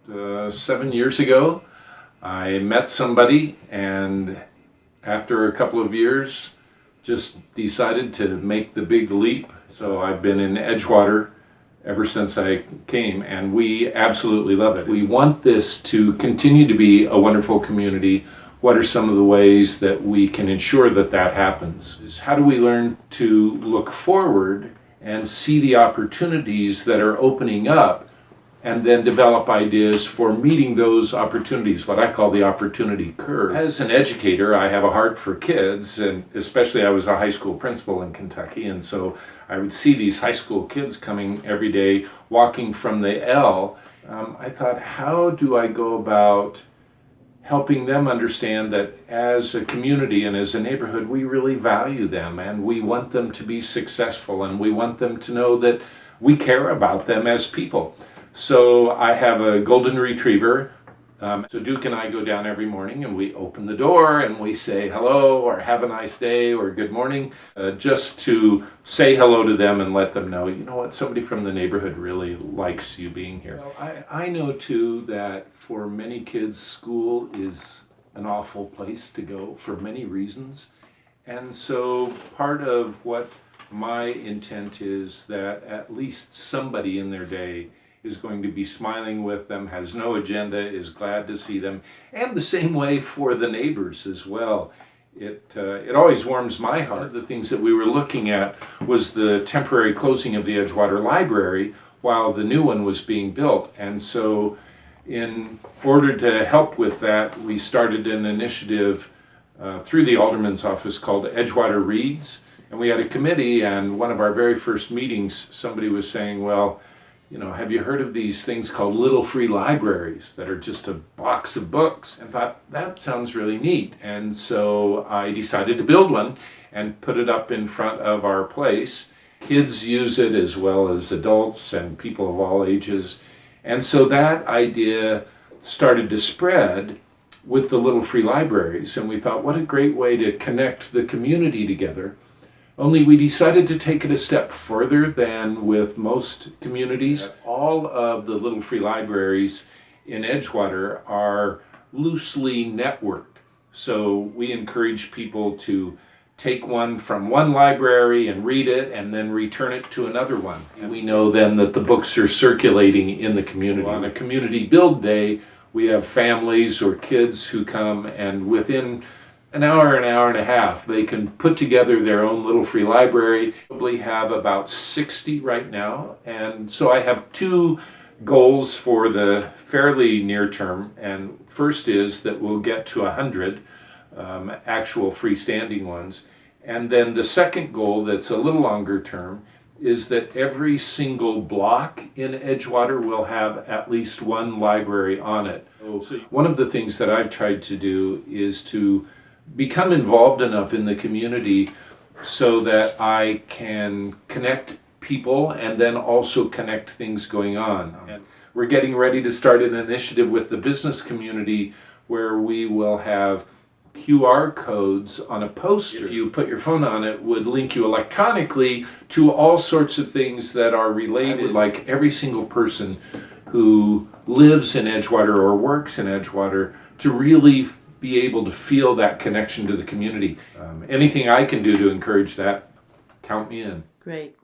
7 years ago. I met somebody, and after a couple of years, just decided to make the big leap. So I've been in Edgewater ever since I came, and we absolutely love it. We want this to continue to be a wonderful community. What are some of the ways that we can ensure that that happens? How do we learn to look forward and see the opportunities that are opening up, and then develop ideas for meeting those opportunities, what I call the opportunity curve. As an educator, I have a heart for kids, and especially I was a high school principal in Kentucky, and so I would see these high school kids coming every day, walking from the L. I thought, how do I go about helping them understand that as a community and as a neighborhood, we really value them, and we want them to be successful, and we want them to know that we care about them as people. So I have a golden retriever. So Duke and I go down every morning and we open the door and we say hello or have a nice day or good morning, just to say hello to them and let them know, you know what, somebody from the neighborhood really likes you being here. Well, I know too that for many kids, school is an awful place to go for many reasons. And so part of what my intent is that at least somebody in their day is going to be smiling with them, has no agenda, is glad to see them, and the same way for the neighbors as well. It always warms my heart. One of the things that we were looking at was the temporary closing of the Edgewater Library while the new one was being built, and so in order to help with that, we started an initiative through the Alderman's office called Edgewater Reads, and we had a committee, and one of our very first meetings, somebody was saying, well, you know, have you heard of these things called little free libraries that are just a box of books? And thought, that sounds really neat. And so I decided to build one and put it up in front of our place. Kids use it as well as adults and people of all ages. And so that idea started to spread with the little free libraries. And we thought, what a great way to connect the community together. Only we decided to take it a step further than with most communities. All of the little free libraries in Edgewater are loosely networked. So we encourage people to take one from one library and read it and then return it to another one. And we know then that the books are circulating in the community. On a community build day, we have families or kids who come, and within an hour and a half, they can put together their own little free library. Probably have about 60 right now. And so I have two goals for the fairly near term. And first is that we'll get to 100 actual freestanding ones. And then the second goal that's a little longer term is that every single block in Edgewater will have at least one library on it. So one of the things that I've tried to do is to become involved enough in the community so that I can connect people and then also connect things going on. And we're getting ready to start an initiative with the business community where we will have QR codes on a poster. If you put your phone on it, would link you electronically to all sorts of things that are related. I would like every single person who lives in Edgewater or works in Edgewater to really be able to feel that connection to the community. Anything I can do to encourage that, count me in. Great.